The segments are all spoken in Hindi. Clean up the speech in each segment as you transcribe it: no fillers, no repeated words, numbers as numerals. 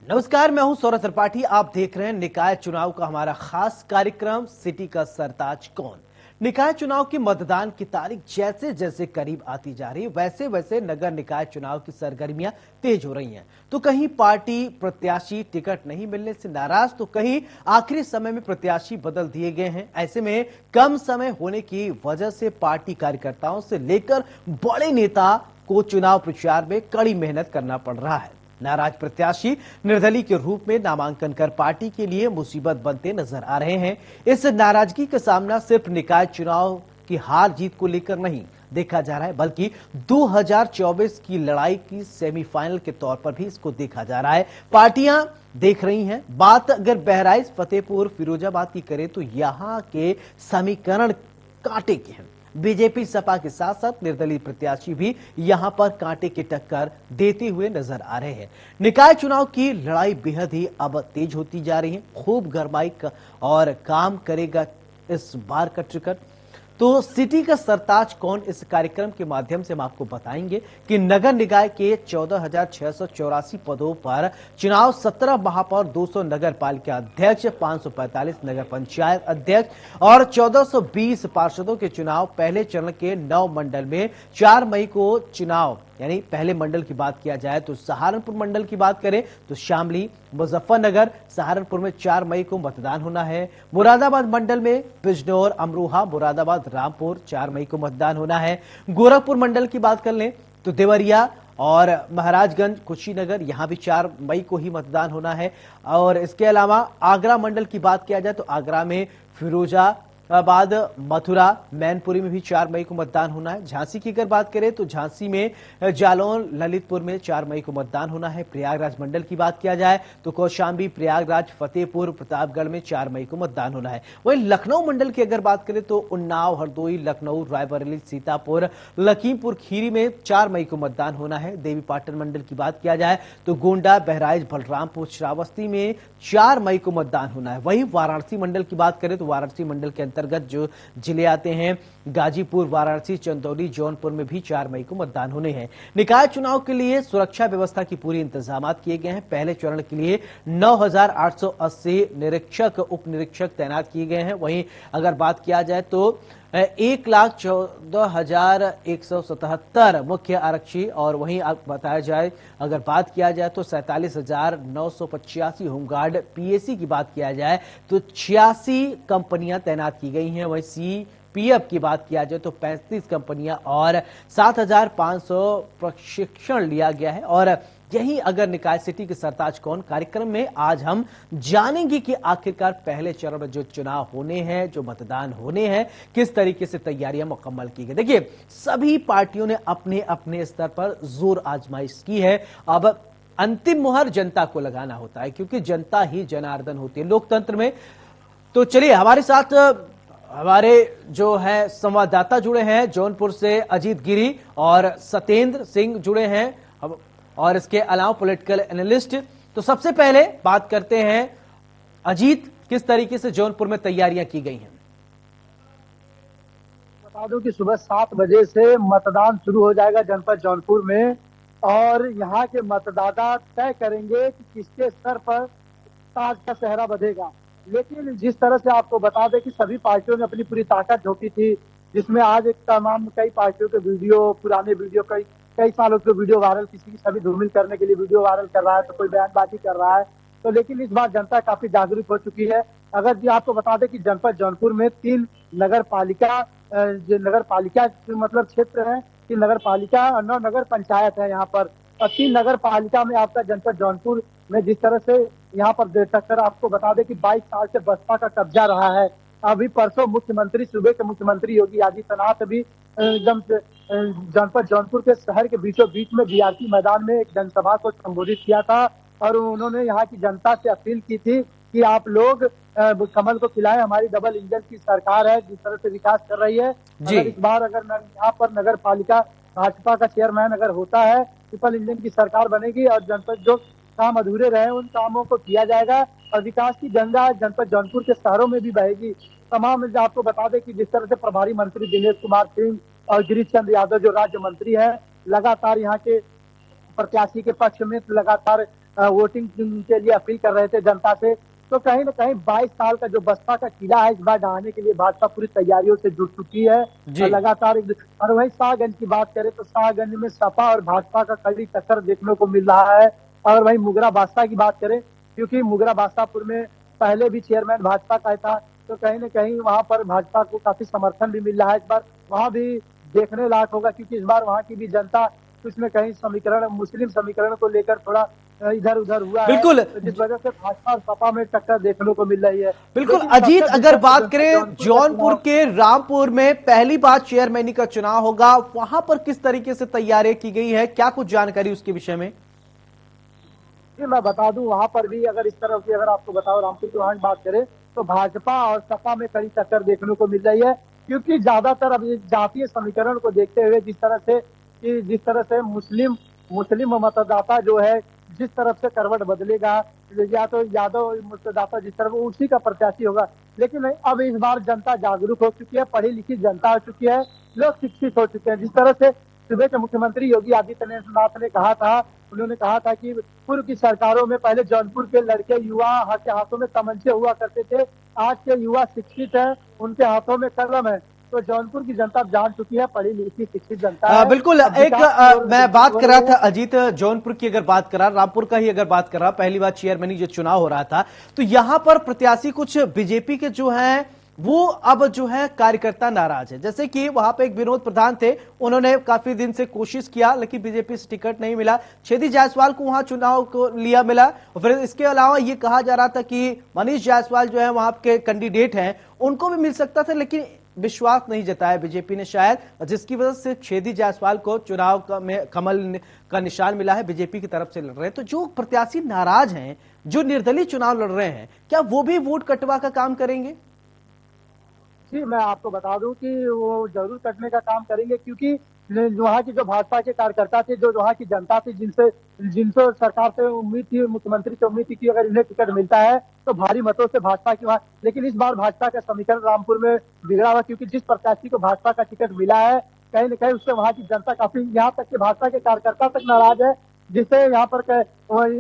नमस्कार, मैं हूं सौरभ त्रिपाठी। आप देख रहे हैं निकाय चुनाव का हमारा खास कार्यक्रम सिटी का सरताज कौन। निकाय चुनाव की मतदान की तारीख जैसे जैसे करीब आती जा रही है, वैसे वैसे नगर निकाय चुनाव की सरगर्मियां तेज हो रही हैं। तो कहीं पार्टी प्रत्याशी टिकट नहीं मिलने से नाराज, तो कहीं आखिरी समय में प्रत्याशी बदल दिए गए हैं। ऐसे में कम समय होने की वजह से पार्टी कार्यकर्ताओं से लेकर बड़े नेता को चुनाव प्रचार में कड़ी मेहनत करना पड़ रहा है। नाराज प्रत्याशी निर्दलीय के रूप में नामांकन कर पार्टी के लिए मुसीबत बनते नजर आ रहे हैं। इस नाराजगी का सामना सिर्फ निकाय चुनाव की हार जीत को लेकर नहीं देखा जा रहा है, बल्कि 2024 की लड़ाई की सेमीफाइनल के तौर पर भी इसको देखा जा रहा है। पार्टियां देख रही हैं। बात अगर बहराइच, फतेहपुर, फिरोजाबाद की करें तो यहां के समीकरण कांटे के हैं। बीजेपी सपा के साथ साथ निर्दलीय प्रत्याशी भी यहां पर कांटे की टक्कर देते हुए नजर आ रहे हैं। निकाय चुनाव की लड़ाई बेहद ही अब तेज होती जा रही है। खूब गरमाई और काम करेगा इस बार का टिकट। तो सिटी का सरताज कौन, इस कार्यक्रम के माध्यम से हम आपको बताएंगे कि नगर निकाय के 14,684 पदों पर चुनाव, 17 महापौर, 200 नगर पालिका अध्यक्ष, 545 नगर पंचायत अध्यक्ष और 1420 पार्षदों के चुनाव। पहले चरण के 9 मंडल में 4 मई को चुनाव, यानी पहले मंडल की बात किया जाए तो सहारनपुर मंडल की बात करें तो शामली, मुजफ्फरनगर, सहारनपुर में 4 मई को मतदान होना है। मुरादाबाद मंडल में बिजनौर, अमरोहा, मुरादाबाद, रामपुर 4 मई को मतदान होना है। गोरखपुर मंडल की बात कर लें तो देवरिया और महाराजगंज, कुशीनगर, यहां भी 4 मई को ही मतदान होना है। और इसके अलावा आगरा मंडल की बात किया जाए तो आगरा में फिरोजाबाद, मथुरा, मैनपुरी में भी 4 मई को मतदान होना है। झांसी की अगर बात करें तो झांसी में जालौन, ललितपुर में 4 मई को मतदान होना है। प्रयागराज मंडल की बात किया जाए तो कौशाम्बी, प्रयागराज, फतेहपुर, प्रतापगढ़ में 4 मई को मतदान होना है। वहीं लखनऊ मंडल की अगर बात करें तो उन्नाव, हरदोई, लखनऊ, रायबरेली, सीतापुर, लखीमपुर खीरी में 4 मई को मतदान होना है। देवीपाटन मंडल की बात किया जाए तो गोंडा, बहराइच, बलरामपुर, श्रावस्ती में 4 मई को मतदान होना है। वहीं वाराणसी मंडल की बात करें तो वाराणसी मंडल के अंतर्गत जो जिले आते हैं, गाजीपुर, वाराणसी, चंदौली, जौनपुर में भी 4 मई को मतदान होने हैं। निकाय चुनाव के लिए सुरक्षा व्यवस्था की पूरी इंतजामात किए गए हैं। पहले चरण के लिए 9,880 निरीक्षक, उप निरीक्षक तैनात किए गए हैं। वहीं अगर बात किया जाए तो 1,14,177 मुख्य आरक्षी, और वहीं बताया जाए अगर बात किया जाए तो 47,985 होमगार्ड। पीएसी की बात किया जाए तो 86 कंपनियां तैनात की गई हैं। वहीं सीपीएफ की बात किया जाए तो 35 कंपनियां और 7,500 प्रशिक्षण लिया गया है। और यही अगर निकाय सिटी के सरताज कौन कार्यक्रम में आज हम जानेंगे कि आखिरकार पहले चरण में जो चुनाव होने हैं, जो मतदान होने हैं, किस तरीके से तैयारियां मुकम्मल की गई। देखिए, सभी पार्टियों ने अपने अपने स्तर पर जोर आजमाइश की है। अब अंतिम मुहर जनता को लगाना होता है, क्योंकि जनता ही जनार्दन होती है लोकतंत्र में। तो चलिए, हमारे साथ हमारे जो है संवाददाता जुड़े हैं जौनपुर से, अजीत गिरी और सत्येंद्र सिंह जुड़े हैं, और इसके अलावा पॉलिटिकल एनालिस्ट। तो सबसे पहले बात करते हैं अजीत, किस तरीके से जौनपुर में तैयारियां की गई हैं? बता दूं कि सुबह 7 बजे से मतदान शुरू हो जाएगा जनपद जौनपुर में, और यहाँ के मतदाता तय करेंगे कि किसके स्तर पर ताज का सेहरा बंधेगा। लेकिन जिस तरह से आपको बता दें कि सभी पार्टियों ने अपनी पूरी ताकत झोंकी थी, जिसमें आज एक तमाम कई पार्टियों के वीडियो, पुराने वीडियो, कई कई सालों के वीडियो वायरल, किसी की सभी धूमिल करने के लिए वीडियो वायरल कर रहा है, तो कोई बयानबाजी कर रहा है। तो लेकिन इस बार जनता काफी जागरूक हो चुकी है। अगर जी आपको बता दें कि जनपद जौनपुर में 3 नगर पालिका, जो नगर पालिका मतलब क्षेत्र है, 3 नगर पालिका और 9 नगर पंचायत है यहाँ पर। और 3 नगर पालिका में आपका जनपद जौनपुर में जिस तरह से यहाँ पर देख सककर आपको बता दें कि 22 साल से बसपा का कब्जा रहा है। अभी परसों मुख्यमंत्री, सूबे के मुख्यमंत्री योगी आदित्यनाथ भी एकदम जनपद जौनपुर के शहर के बीचों बीच में बीआरटी मैदान में एक जनसभा को संबोधित किया था, और उन्होंने यहाँ की जनता से अपील की थी कि आप लोग कमल को खिलाएं, हमारी डबल इंजन की सरकार है, जिस तरह से विकास कर रही है। अगर इस बार अगर यहाँ पर नगर पालिका भाजपा का चेयरमैन अगर होता है, ट्रिपल इंजन की सरकार बनेगी और जनपद जो काम अधूरे रहे उन कामों को किया जाएगा, और विकास की गंगा जनपद जौनपुर के शहरों में भी बहेगी। तमाम आपको बता दें कि जिस तरह से प्रभारी मंत्री दिनेश कुमार सिंह और गिरीश चंद्र यादव जो राज्य मंत्री है, लगातार यहाँ के प्रत्याशी के पक्ष में लगातार वोटिंग के लिए अपील कर रहे थे जनता से। तो कहीं ना कहीं 22 साल का जो बसपा का किला है, इस बार ढहाने के लिए भाजपा पूरी तैयारियों से जुट चुकी है जी। और लगातार और वही शाहगंज की बात करें तो शाहगंज में सपा और भाजपा का कड़ी टक्कर देखने को मिल रहा है। और वही मुगरा बादशाह की बात करें, क्योंकि मुगरा बादशाहपुर में पहले भी चेयरमैन भाजपा का था, तो कहीं ना कहीं वहां पर भाजपा को काफी समर्थन भी मिल रहा है। इस बार वहां भी देखने लायक होगा, क्योंकि इस बार वहां की भी जनता उसमें कहीं समीकरण, मुस्लिम समीकरण को लेकर थोड़ा इधर उधर हुआ है, बिल्कुल। तो जिस वजह से भाजपा और सपा में टक्कर देखने को मिल रही है। बिल्कुल लेकिन अजीत, सबसे अगर दिलचस्प बात जो है करें जौनपुर का जौनपुर चुनाव। के रामपुर में पहली बार चेयरमैनी का चुनाव होगा, वहां पर किस तरीके से तैयारी की गई है, क्या कुछ जानकारी उसके विषय में? जी मैं बता दूं, वहां पर भी अगर इस तरह की अगर आपको बताओ रामपुर की वहां की बात करें तो भाजपा और सपा में कड़ी टक्कर देखने को मिल रही है। क्योंकि ज्यादातर अब ये जातीय समीकरण को देखते हुए जिस तरह से मुस्लिम मुस्लिम मतदाता जो है जिस तरफ से करवट बदलेगा, या तो यादव मतदाता जिस तरफ, उसी का प्रत्याशी होगा। लेकिन अब इस बार जनता जागरूक हो चुकी है, पढ़ी लिखी जनता हो चुकी है, लोग शिक्षित हो चुके हैं। जिस तरह से सुबह के मुख्यमंत्री योगी आदित्यनाथ ने कहा था, उन्होंने कहा था कि पूर्व की सरकारों में पहले जौनपुर के लड़के युवा के हाथों में तमंचे हुआ करते थे, आज के युवा शिक्षित हैं, उनके हाथों में कलम है। तो जौनपुर की जनता जान चुकी है, पढ़ी लिखी शिक्षित जनता है। बिल्कुल। अब एक विकास की ओर मैं बात हो कर रही रहा था है। अजीत, जौनपुर की अगर बात कर रहा, रामपुर का ही अगर बात कर रहा, पहली बार चेयरमैनी जो चुनाव हो रहा था, तो यहां पर प्रत्याशी कुछ बीजेपी के जो हैं वो अब जो है कार्यकर्ता नाराज है। जैसे कि वहां पे एक विनोद प्रधान थे, उन्होंने काफी दिन से कोशिश किया लेकिन बीजेपी से टिकट नहीं मिला। छेदी जायसवाल को वहां चुनाव को लिया मिला, और फिर इसके अलावा ये कहा जा रहा था कि मनीष जायसवाल जो है वहां के कैंडिडेट हैं, उनको भी मिल सकता था, लेकिन विश्वास नहीं जताया बीजेपी ने शायद, जिसकी वजह से छेदी जायसवाल को चुनाव में कमल का निशान मिला है, बीजेपी की तरफ से लड़ रहे हैं। तो जो प्रत्याशी नाराज हैं, जो निर्दलीय चुनाव लड़ रहे हैं, क्या वो भी वोट कटवा का काम करेंगे? जी मैं आपको बता दूं कि वो जरूर कटने का काम करेंगे, क्योंकि वहाँ की जो भाजपा के कार्यकर्ता थे, जो वहाँ की जनता थी, जिनसे जिनसे सरकार से उम्मीद थी, मुख्यमंत्री से उम्मीद थी कि अगर इन्हें टिकट मिलता है तो भारी मतों से भाजपा की वहाँ। लेकिन इस बार भाजपा का समीकरण रामपुर में बिगड़ा हुआ, क्योंकि जिस प्रत्याशी को भाजपा का टिकट मिला है, कहीं न कहीं उससे वहाँ की जनता काफी, यहाँ तक कि भाजपा के कार्यकर्ता तक नाराज है। जिससे यहाँ पर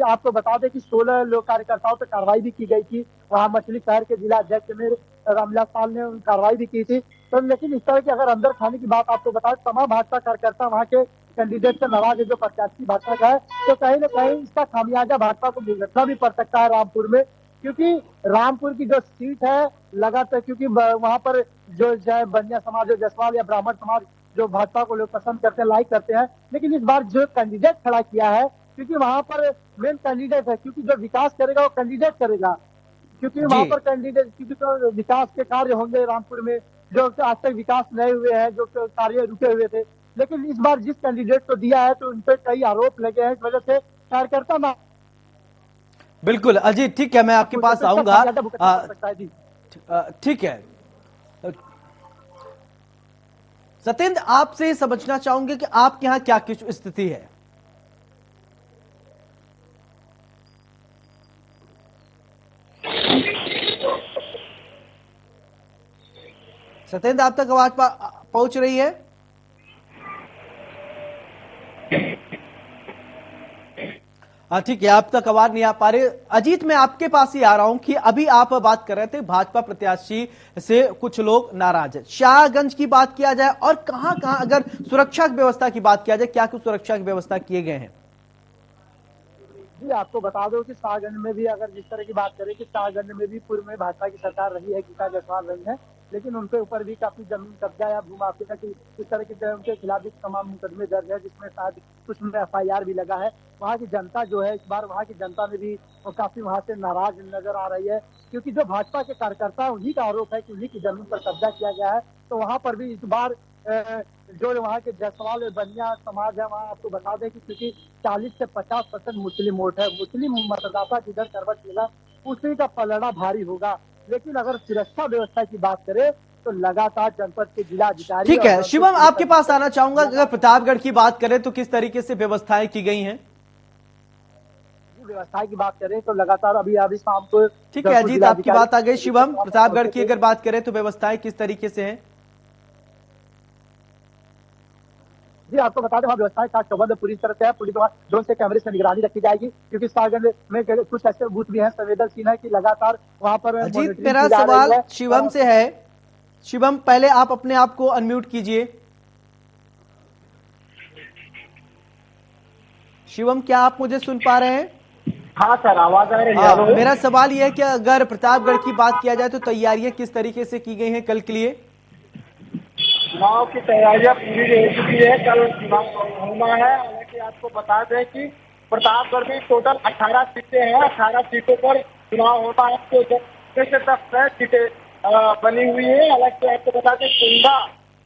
आपको बता दें कि 16 लोग कार्यकर्ताओं पर कार्रवाई भी की गई थी। वहाँ मछली शहर के जिला अध्यक्ष में रामविलास पाल ने कार्रवाई भी की थी। तो लेकिन इस तरह की अगर अंदर खाने की बात आपको बताएं, तमाम भाजपा कार्यकर्ता वहाँ के कैंडिडेट से नाराज है, जो प्रत्याशी भाजपा का है। तो कहीं ना कहीं इसका खामियाजा भाजपा को भुगतना भी पड़ सकता है रामपुर में, क्योंकि रामपुर की जो सीट है लगातार, क्योंकि वहाँ पर जो चाहे बनिया समाज हो, जसवाल या ब्राह्मण समाज, जो भाजपा को लोग पसंद करते हैं, लाइक करते हैं। लेकिन इस बार जो कैंडिडेट खड़ा किया है, क्योंकि वहां पर मेन कैंडिडेट है, क्योंकि जो विकास करेगा वो कैंडिडेट करेगा, क्योंकि जी। वहां पर कैंडिडेट, क्योंकि तो विकास के कार्य होंगे रामपुर में, जो आज तक विकास नए हुए हैं, जो कार्य रुके हुए थे। लेकिन इस बार जिस कैंडिडेट को दिया है तो उन पर कई आरोप लगे हैं, इस वजह से कार्यकर्ता ना। बिल्कुल अजीत, ठीक है, मैं आपके पास आऊंगा। भुगतना पड़ सकता है जी। ठीक है सत्येंद्र, आपसे समझना चाहूंगे कि आपके यहाँ क्या कुछ स्थिति है? सत्येंद्र, आप तक आवाज पहुंच रही है? ठीक है, आप तक आवाज नहीं आ पा रहे। अजीत, मैं आपके पास ही आ रहा हूं कि अभी आप बात कर रहे थे भाजपा प्रत्याशी से कुछ लोग नाराज है। शाहगंज की बात किया जाए और कहां कहां अगर सुरक्षा की व्यवस्था की बात किया जाए, क्या कुछ सुरक्षा की व्यवस्था किए गए हैं? जी आपको बता दो कि शाहगंज में भी अगर जिस तरह की बात करें कि शाहगंज में भी पूर्व में भाजपा की सरकार रही है, गीता जायसवाल रही है, लेकिन उनके ऊपर भी काफी जमीन कब्जा या भूमाफिया की इस तरह के उनके खिलाफ भी तमाम मुकदमे दर्ज है, जिसमें शायद कुछ में FIR भी लगा है। वहाँ की जनता जो है, इस बार वहाँ की जनता में भी काफी वहाँ से नाराज नजर आ रही है, क्योंकि जो भाजपा के कार्यकर्ता है उन्हीं का आरोप है कि उन्हीं की जमीन पर कब्जा किया गया है। तो वहाँ पर भी इस बार जो वहाँ के जायसवाल और बनिया समाज है, वहाँ आपको बता दें कि क्योंकि 40 से 50% मुस्लिम वोट है, मुस्लिम मतदाता जिधर करवट लेगा उसी का पलड़ा भारी होगा। लेकिन अगर सुरक्षा व्यवस्था की बात करें तो लगातार जनपद के जिला अधिकारी, ठीक है शिवम, आपके पास आना चाहूंगा। अगर प्रतापगढ़ की बात करें तो किस तरीके से व्यवस्थाएं की गई हैं? व्यवस्था की बात करें तो लगातार अभी अभी शाम को। ठीक है अजीत, आपकी बात आ गई। शिवम, प्रतापगढ़ की अगर बात करें तो व्यवस्थाएं किस तरीके से हैं? जी आपको बता दें, वहाँ व्यवस्थाएं चाक चौबंद पूरी तरह से है। पूरी ड्रोन से कैमरे से निगरानी रखी जाएगी, क्योंकि सागर में कुछ ऐसे बूथ भी हैं संवेदनशील है कि लगातार वहाँ पर अजीत, मॉनिटरिंग मेरा की जा रही सवाल है। शिवम से है। शिवम, पहले आप अपने आप को अनम्यूट कीजिए। शिवम, क्या आप मुझे सुन पा रहे हैं? हाँ सर, आवाज आ रही है। हाँ, हेलो। मेरा सवाल यह है कि अगर प्रतापगढ़ की बात किया जाए तो तैयारियां किस तरीके से की गई हैं कल के लिए? चुनाव की तैयारियां पूरी हो चुकी है। कल चुनाव होना है। हालांकि आपको बता दें कि प्रतापगढ़ में टोटल 18 सीटें हैं। 18 सीटों पर चुनाव होना है, तो जब से 10 सीटें बनी हुई है। हालांकि आपको बता दें, कुंडा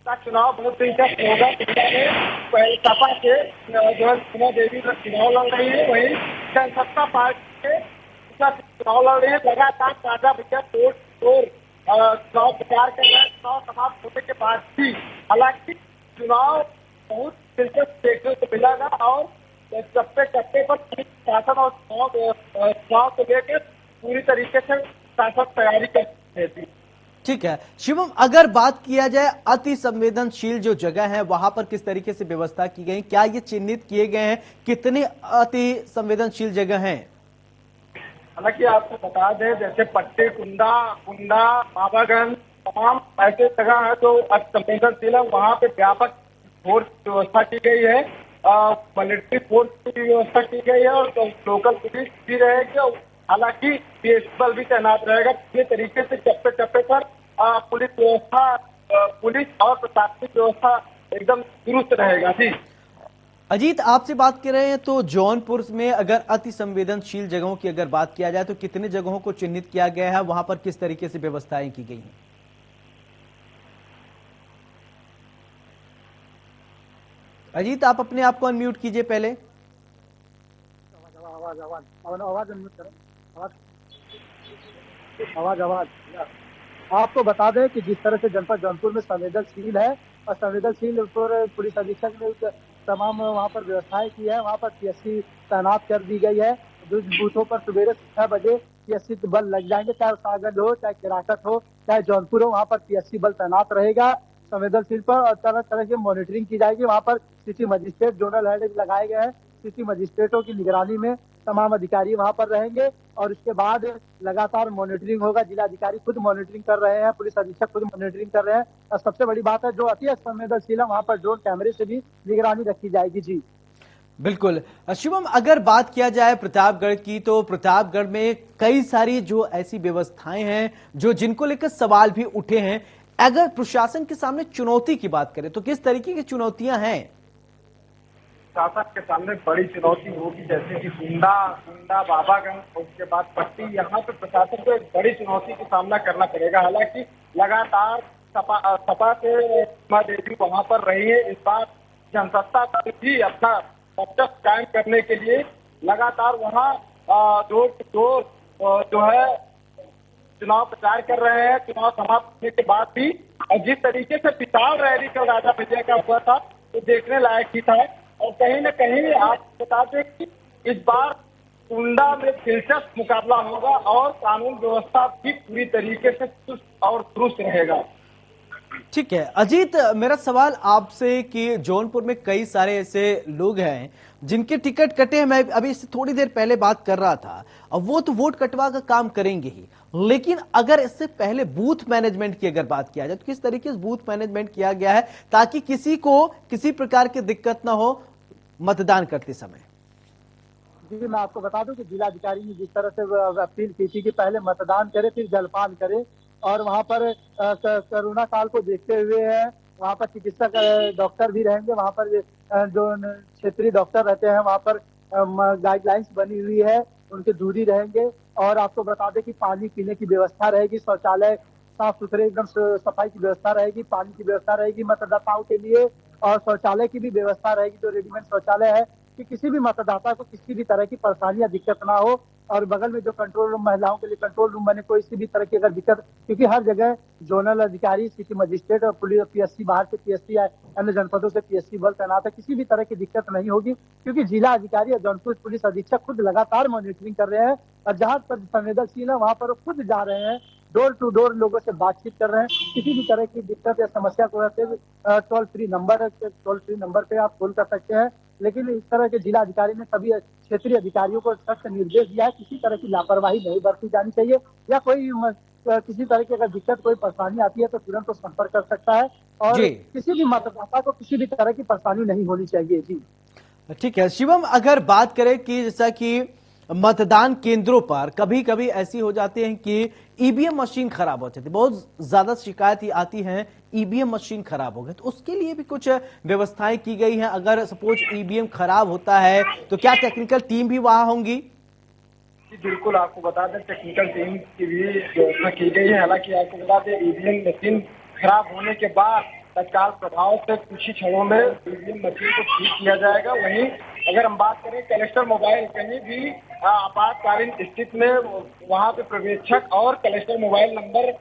का चुनाव बहुत दिलचस्प होगा। कुंडा में पहले सपा से जो है सुमा देवी चुनाव लड़ रही है, वही जनसत्ता पार्टी के चुनाव लड़ रही है। लगातार ताजा भैया तोड़ तोड़ चुनाव प्रचार कर रहे हैं। चुनाव समाप्त होने के बाद भी हालांकि चुनाव बहुत दिलचस्प देखने को मिलेगा, और चप्पे चप्पे पर शासन और चुनाव को लेकर पूरी तरीके से शासन तैयारी कर रही थी। ठीक है शिवम, अगर बात किया जाए अति संवेदनशील जो जगह है वहां पर किस तरीके से व्यवस्था की गई, क्या ये चिन्हित किए गए हैं कितने अति संवेदनशील जगह हैं? हालांकि आपको बता दें, जैसे पट्टी, कुंडा कुंडा बाबागंज, तमाम ऐसे जगह है जो संवेदनशील है। वहाँ पे व्यापक फोर्स की व्यवस्था की गई है। मिलिट्री फोर्स की व्यवस्था की गई है, और तो लोकल पुलिस भी रहेगी। हालांकि पीएसपी बल भी तैनात रहेगा। पूरे तरीके से चप्पे चप्पे पर पुलिस व्यवस्था, पुलिस और प्रशासनिक व्यवस्था एकदम दुरुस्त रहेगा। जी अजीत, आपसे बात कर रहे हैं तो जौनपुर में अगर अति संवेदनशील जगहों की अगर बात किया जाए तो कितने जगहों को चिन्हित किया गया है, वहां पर किस तरीके से व्यवस्थाएं की गई हैं? अजीत, आप अपने आप को अनम्यूट कीजिए पहले। आवाज आवाज आवाज आवाज अनम्यूट करें। आवाज आवाज आवाज आपको बता दें कि जिस तरह से जनपद जौनपुर में संवेदनशील है, और संवेदनशील पर पुलिस अधीक्षक ने तमाम वहाँ पर व्यवस्थाएं की है। वहाँ पर पीएससी तैनात कर दी गई है। जो बूथों पर सवेरे 6 बजे पीएससी बल लग जाएंगे, चाहे सागर हो, चाहे केराकत हो, चाहे जौनपुर हो, वहाँ पर पीएससी बल तैनात रहेगा संवेदनशील पर। और तरह तरह की मॉनिटरिंग की जाएगी। वहाँ पर सिटी मजिस्ट्रेट, जोनल हेड लगाए गए हैं। सिटी मजिस्ट्रेटों की निगरानी में तमाम अधिकारी वहाँ पर रहेंगे, और उसके बाद लगातार मॉनिटरिंग होगा। जिलाधिकारी खुद मॉनिटरिंग कर रहे हैं, पुलिस अधीक्षक खुद मॉनिटरिंग कर रहे हैं। और सबसे बड़ी बात है, जो अति संवेदनशील है वहाँ पर ड्रोन कैमरे से भी निगरानी रखी जाएगी। जी बिल्कुल शिवम, अगर बात किया जाए प्रतापगढ़ की तो प्रतापगढ़ में कई सारी जो ऐसी व्यवस्थाएं हैं जो जिनको लेकर सवाल भी उठे हैं। अगर प्रशासन के सामने चुनौती की बात करें तो किस तरीके की चुनौतियां हैं? शासन के सामने बड़ी चुनौती होगी, जैसे कि कुंडा कुंडा बाबागंज, उसके बाद पट्टी। यहाँ पे प्रशासन को एक बड़ी चुनौती का सामना करना पड़ेगा। हालांकि लगातार सपा से सीमा देवी वहाँ पर रही है। इस बार जनसत्ता दल भी अपना वर्चस्व कायम करने के लिए लगातार वहाँ जोर जोर जो है चुनाव प्रचार कर रहे हैं। चुनाव समाप्त होने के बाद भी, और जिस तरीके से विशाल रैली कल राजा विजय का हुआ था, तो देखने लायक ही था। और कहीं न कहीं आप बता दें कि इस बार कुंडा में दिलचस्प मुकाबला होगा, और कानून व्यवस्था भी पूरी तरीके से चुस्त और दुरुस्त रहेगा। ठीक है अजीत, मेरा सवाल आपसे कि जौनपुर में कई सारे ऐसे लोग हैं जिनके टिकट कटे हैं। मैं अभी इससे थोड़ी देर पहले बात कर रहा था। अब वो तो वोट कटवा का काम करेंगे ही, लेकिन अगर इससे पहले बूथ मैनेजमेंट की अगर बात किया जाए तो किस तरीके से बूथ मैनेजमेंट किया गया है ताकि किसी को किसी प्रकार की दिक्कत ना हो मतदान करते समय? जी मैं आपको बता दूं कि जिलाधिकारी ने जिस तरह से अपील की थी कि पहले मतदान करे फिर जलपान करे, और वहाँ पर कोरोना काल को देखते हुए है, वहाँ पर चिकित्सक डॉक्टर भी रहेंगे। वहाँ पर जो क्षेत्रीय डॉक्टर रहते हैं, वहाँ पर गाइडलाइंस बनी हुई है, उनके दूरी रहेंगे। और आपको बता दें कि पानी पीने की व्यवस्था रहेगी, शौचालय साफ सुथरे एकदम सफाई की व्यवस्था रहेगी, पानी की व्यवस्था रहेगी मतदाताओं के लिए, और शौचालय की भी व्यवस्था रहेगी, जो रेडीमेड शौचालय है, कि किसी भी मतदाता को किसी भी तरह की परेशानी या दिक्कत ना हो। और बगल में जो कंट्रोल रूम, महिलाओं के लिए कंट्रोल रूम बने, कोई भी तरह की अगर दिक्कत, क्योंकि हर जगह जोनल अधिकारी, सिटी मजिस्ट्रेट और पुलिस पीएससी, बाहर से पीएससी, अन्य जनपदों से पीएससी बल तैनात है। किसी भी तरह की दिक्कत नहीं होगी, क्योंकि जिला अधिकारी और जौनपुर पुलिस अधीक्षक खुद लगातार मॉनिटरिंग कर रहे हैं। और जहां पर संवेदनशील है वहां पर खुद जा रहे हैं डोर टू डोर लोगों से बातचीत कर रहे हैं। किसी भी तरह की दिक्कत या समस्या को रहते हुए टोल फ्री नंबर पे आप फोन कर सकते हैं। लेकिन इस तरह के जिला अधिकारी ने सभी क्षेत्रीय अधिकारियों को सख्त निर्देश दिया है, किसी तरह की लापरवाही नहीं बरती जानी चाहिए, या किसी तरह की अगर दिक्कत कोई परेशानी आती है तो तुरंत तो संपर्क कर सकता है, और जी किसी भी मतदाता को किसी भी तरह की परेशानी नहीं होनी चाहिए। जी ठीक है शिवम, अगर बात करें कि जैसा कि मतदान केंद्रों पर कभी कभी ऐसी हो जाती है कि ईवीएम मशीन खराब हो जाती है, बहुत ज्यादा शिकायत ही आती है ईवीएम मशीन खराब हो गई, तो उसके लिए भी कुछ व्यवस्थाएं की गई हैं। अगर सपोज ईवीएम खराब होता है तो क्या टेक्निकल टीम भी वहां होंगी? जी बिल्कुल, आपको बता दें टेक्निकल टीम की भी व्यवस्था की गई है। हालांकि आपको बता दें ईवीएम मशीन खराब होने के बाद तत्काल प्रभाव से कुछ ही क्षणों में ईवीएम मशीन को ठीक किया जाएगा। वहीं अगर हम बात करें कलेक्टर मोबाइल, कहीं भी आपातकालीन स्थिति में वहां पे पर्यवेक्षक और कलेक्टर मोबाइल नंबर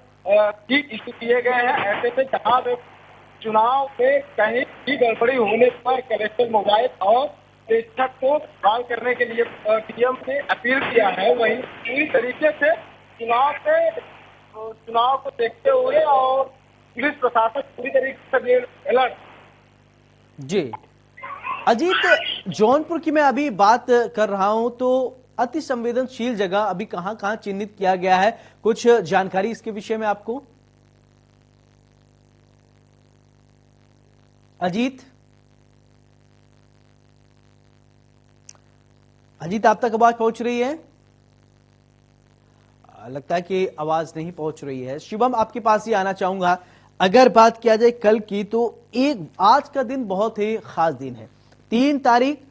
ठीक इशू किए गए हैं। ऐसे में जहां चुनाव में कहीं भी गड़बड़ी होने पर कलेक्टर मोबाइल और प्रेक्षक को कॉल करने के लिए डीएम ने अपील किया है। वहीं पूरी तरीके से चुनाव को देखते हुए और पुलिस प्रशासन पूरी तरीके से अलर्ट। जी अजीत, जौनपुर की मैं अभी बात कर रहा हूं तो अति संवेदनशील जगह अभी कहां कहां चिन्हित किया गया है, कुछ जानकारी इसके विषय में आपको? अजीत आप तक आवाज पहुंच रही है? लगता है कि आवाज नहीं पहुंच रही है। शिवम, आपके पास ही आना चाहूंगा। अगर बात किया जाए कल की, तो आज का दिन बहुत ही खास दिन है। 3 तारीख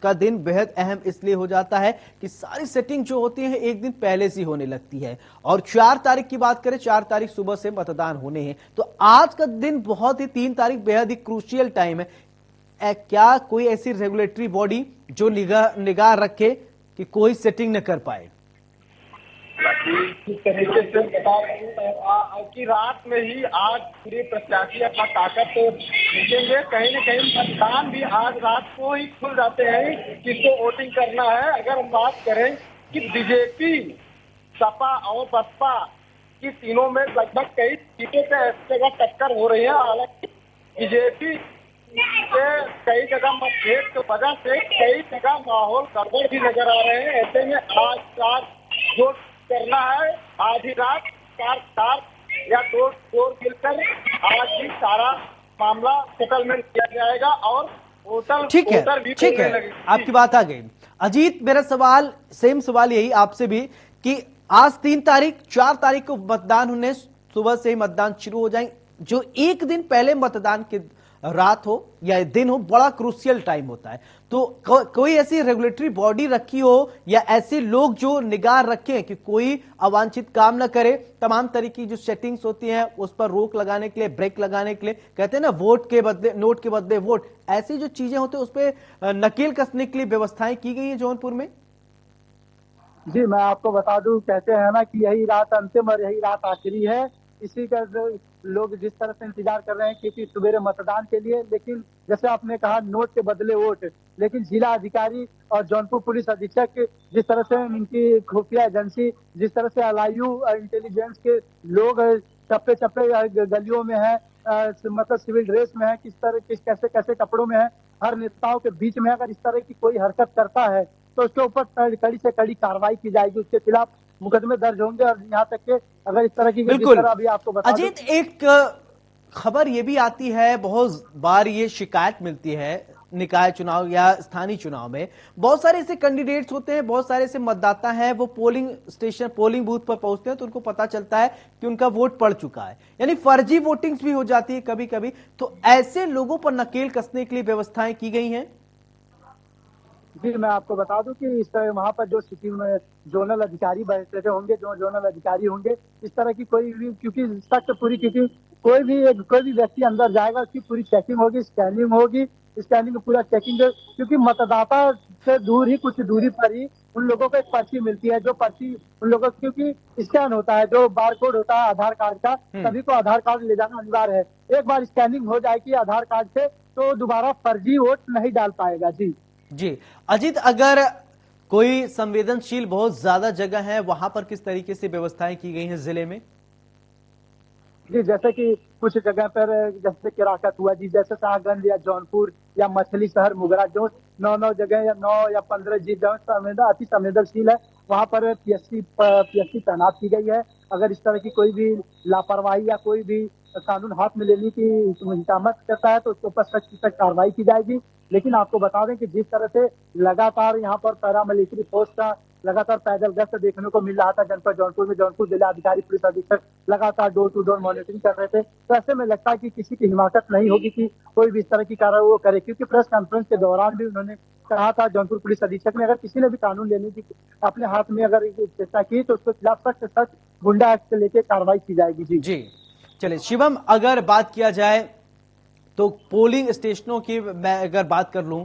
का दिन बेहद अहम इसलिए हो जाता है कि सारी सेटिंग जो होती है एक दिन पहले से होने लगती है, और 4 तारीख की बात करें, 4 तारीख सुबह से मतदान होने हैं, तो आज का दिन बहुत ही 3 तारीख बेहद ही क्रूशियल टाइम है। क्या कोई ऐसी रेगुलेटरी बॉडी जो निगाह रखे कि कोई सेटिंग न कर पाए? किस तरीके से बता रहे हैं कि रात में ही आज पूरे प्रत्याशी अपना ताकत दिखेंगे। कहीं न कहीं मतदान भी आज रात को ही खुल जाते हैं किसको वोटिंग करना है। अगर हम बात करें कि बीजेपी, सपा और बसपा की तीनों में लगभग कई सीटों पे ऐसी जगह टक्कर हो रही है। हालांकि बीजेपी के कई जगह मतभेद की वजह से कई जगह माहौल गड़बड़ भी नजर आ रहे हैं। ऐसे में आज जो करना है, आज ही रात 4 या 2 मिलकर आज ही सारा मामला सेटलमेंट किया जाएगा और होटल ठीक है आपकी बात आ गई। अजीत, मेरा सेम सवाल यही आपसे भी कि आज 3 तारीख, 4 तारीख को मतदान होने, सुबह से ही मतदान शुरू हो जाएंगे, जो एक दिन पहले मतदान की रात हो या दिन हो, बड़ा क्रूशियल टाइम होता है। तो कोई ऐसी रेगुलेटरी बॉडी रखी हो या ऐसे लोग जो निगाह रखें कि कोई अवांछित काम न करे, तमाम तरीके की जो सेटिंग्स होती हैं उस पर रोक लगाने के लिए, ब्रेक लगाने के लिए, कहते हैं ना वोट के बदले नोट के बदले वोट, ऐसी जो चीजें होती है उस पर नकेल कसने के लिए व्यवस्थाएं की गई है जौनपुर में? जी, मैं आपको बता दूं, कहते हैं ना कि यही रात अंतिम और यही रात आखिरी है। इसी का लोग जिस तरह से इंतजार कर रहे हैं क्योंकि सवेरे मतदान के लिए, लेकिन जैसे आपने कहा नोट के बदले वोट, लेकिन जिला अधिकारी और जौनपुर पुलिस अधीक्षक जिस तरह से इनकी खुफिया एजेंसी, जिस तरह से एलआईयू इंटेलिजेंस के लोग चप्पे चप्पे गलियों में है, मतलब सिविल ड्रेस में है, कैसे कैसे कपड़ों में है, हर नेताओं के बीच में अगर इस तरह की कोई हरकत करता है तो उसके ऊपर कड़ी से कड़ी कार्रवाई की जाएगी, उसके खिलाफ मुकदमे दर्ज होंगे। और यहाँ तक के अगर इस तरह की, बिल्कुल अभी आपको बता अजीत, एक खबर ये भी आती है, बहुत बार ये शिकायत मिलती है निकाय चुनाव या स्थानीय चुनाव में, बहुत सारे ऐसे कैंडिडेट्स होते हैं, बहुत सारे ऐसे मतदाता हैं, वो पोलिंग स्टेशन, पोलिंग बूथ पर पहुंचते हैं तो उनको पता चलता है कि उनका वोट पड़ चुका है, यानी फर्जी वोटिंग्स भी हो जाती है कभी कभी। तो ऐसे लोगों पर नकेल कसने के लिए व्यवस्थाएं की गई हैं? जी, मैं आपको बता दूं कि इस तरह वहाँ पर जो सिटी में जोनल अधिकारी बैठे होंगे, जो जोनल अधिकारी होंगे, इस तरह की कोई भी, क्योंकि सख्त पूरी, क्योंकि कोई भी व्यक्ति अंदर जाएगा उसकी पूरी चेकिंग होगी, स्कैनिंग होगी, स्कैनिंग पूरा चेकिंग, क्योंकि मतदाता से दूर ही, कुछ दूरी पर ही उन लोगों को एक पर्ची मिलती है, जो पर्ची उन लोगों, क्योंकि स्कैन होता है, जो बार कोड होता है आधार कार्ड का, सभी को आधार कार्ड ले जाना अनिवार्य है। एक बार स्कैनिंग हो जाएगी आधार कार्ड से तो दोबारा फर्जी वोट नहीं डाल पाएगा। जी जी अजीत, अगर कोई संवेदनशील बहुत ज्यादा जगह है, वहां पर किस तरीके से व्यवस्थाएं की गई हैं जिले में? जी, जैसे कि कुछ जगह पर जैसे किराकत हुआ जी, जैसे शाहगंज या जौनपुर या मछली शहर मुगरा, जो 9 जगह या 9 या 15 जी जहाँ अति संवेदनशील है, वहाँ पर पीएससी तैनात की गई है। अगर इस तरह की कोई भी लापरवाही या कोई भी कानून हाथ में लेने की हिमाकत करता है तो उसके ऊपर सख्त से सख्त कार्रवाई की जाएगी। लेकिन आपको बता दें कि जिस तरह से लगातार यहाँ पर पैरामिलिट्री फोर्स का लगातार पैदल गश्त देखने को मिल रहा था जनपद जौनपुर में, जौनपुर जिला अधिकारी पुलिस अधीक्षक लगातार डोर टू डोर मॉनिटरिंग कर रहे थे, तो ऐसे में लगता है कि किसी की हिमाकत नहीं होगी कि कोई भी इस तरह की कार्रवाई वो करे। क्योंकि प्रेस कॉन्फ्रेंस के दौरान भी उन्होंने कहा था, जौनपुर पुलिस अधीक्षक ने, अगर किसी ने भी कानून लेने की अपने हाथ में अगर चेष्टा की तो उसके खिलाफ सख्त से सख्त गुंडा एक्ट लेके कार्रवाई की जाएगी। जी चलिए शिवम, अगर बात किया जाए तो पोलिंग स्टेशनों की मैं अगर बात कर लूं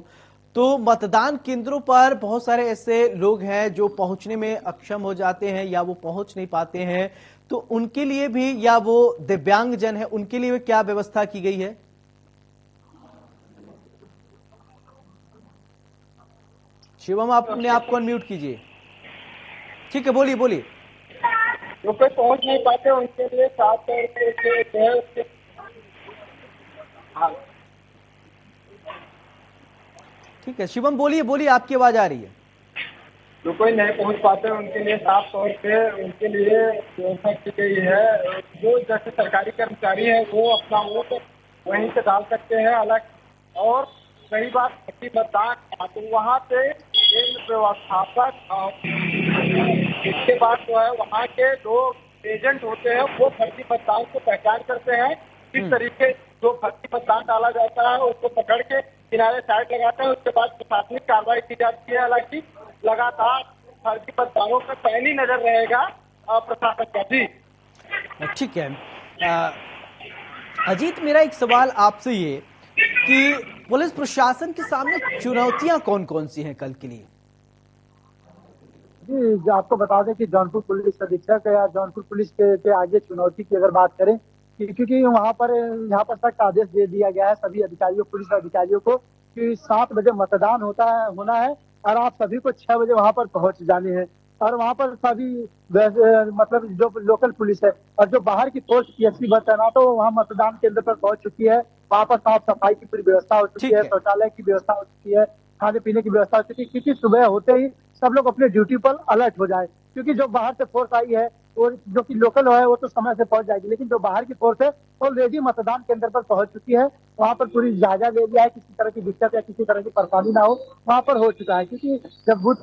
तो मतदान केंद्रों पर बहुत सारे ऐसे लोग हैं जो पहुंचने में अक्षम हो जाते हैं या वो पहुंच नहीं पाते हैं, तो उनके लिए भी, या वो दिव्यांग जन है, उनके लिए क्या व्यवस्था की गई है? शिवम, आप अपने आप को अनम्यूट कीजिए। ठीक है, बोलिए बोलिए। जो कोई पहुंच नहीं पाते उनके लिए 700 रुपये जो है उसके। हाँ ठीक है शिवम, बोलिए बोलिए, आपकी आवाज आ रही है। जो कोई नहीं पहुंच पाते उनके लिए 700 रुपये उनके लिए व्यवस्था की गई है। जो जैसे सरकारी कर्मचारी है वो अपना वोट वहीं से डाल सकते हैं अलग। और कई बार मतदान तो वहाँ पे एक व्यवस्थापक और इसके बाद जो है वहाँ के जो एजेंट होते हैं वो फर्जी मतदान को पहचान करते हैं। किस तरीके जो फर्जी मतदान डाला जाता है उसको पकड़ के किनारे साइड लगाते हैं। उसके बाद प्रशासनिक कार्रवाई की जाती है। हालांकि लगातार फर्जी मतदानों पर पैनी नजर रहेगा प्रशासन का। जी ठीक है अजीत, मेरा एक सवाल आपसे ये कि पुलिस प्रशासन के सामने चुनौतियां कौन कौन सी हैं कल के लिए? जी, आपको बता दें कि जौनपुर पुलिस अधीक्षक या जौनपुर पुलिस के आगे चुनौती की अगर बात करें, क्योंकि यहाँ पर सख्त आदेश दे दिया गया है सभी अधिकारियों, पुलिस अधिकारियों को कि 7 बजे मतदान होना है और आप सभी को 6 बजे वहाँ पर पहुंच जाने हैं। और वहाँ पर सभी मतलब जो लोकल पुलिस है और जो बाहर की फोर्स पीएससी बस है ना, तो वहाँ मतदान केंद्र पर पहुंच चुकी है। वहाँ पर साफ सफाई की पूरी व्यवस्था हो चुकी है, शौचालय की व्यवस्था हो चुकी है, खाने पीने की व्यवस्था हो चुकी है, क्योंकि सुबह होते ही सब लोग अपने ड्यूटी पर अलर्ट हो जाए। क्योंकि जो बाहर से फोर्स आई है और जो कि लोकल है वो तो समय से पहुंच जाएगी, लेकिन जो बाहर की फोर्स है ऑलरेडी मतदान केंद्र पर पहुंच चुकी है। वहां पर पूरी जायजा ले लिया है, किसी तरह की दिक्कत या किसी तरह की परेशानी ना हो, वहां पर हो चुका है। क्योंकि जब बूथ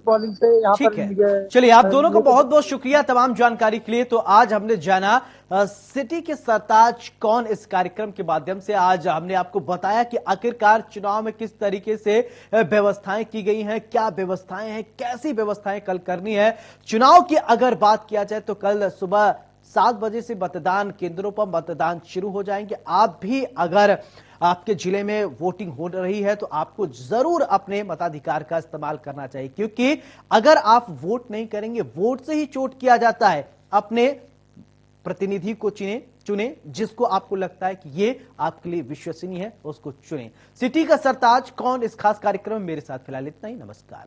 कॉलिंग से यहाँ पर। चलिए, आप दोनों को बहुत बहुत शुक्रिया तमाम जानकारी के लिए। तो आज हमने जाना सिटी के सरताज कौन इस कार्यक्रम के माध्यम से। आज हमने आपको बताया कि आखिरकार चुनाव में किस तरीके से व्यवस्थाएं की गई हैं, क्या व्यवस्थाएं हैं, कैसी व्यवस्थाएं कल करनी है। चुनाव की अगर बात किया जाए तो कल सुबह 7 बजे से मतदान केंद्रों पर मतदान शुरू हो जाएंगे। आप भी अगर आपके जिले में वोटिंग हो रही है तो आपको जरूर अपने मताधिकार का इस्तेमाल करना चाहिए, क्योंकि अगर आप वोट नहीं करेंगे, वोट से ही चोट किया जाता है। अपने प्रतिनिधि को चुने जिसको आपको लगता है कि ये आपके लिए विश्वसनीय है, उसको चुने। सिटी का सरताज कौन इस खास कार्यक्रम में मेरे साथ फिलहाल इतना ही। नमस्कार।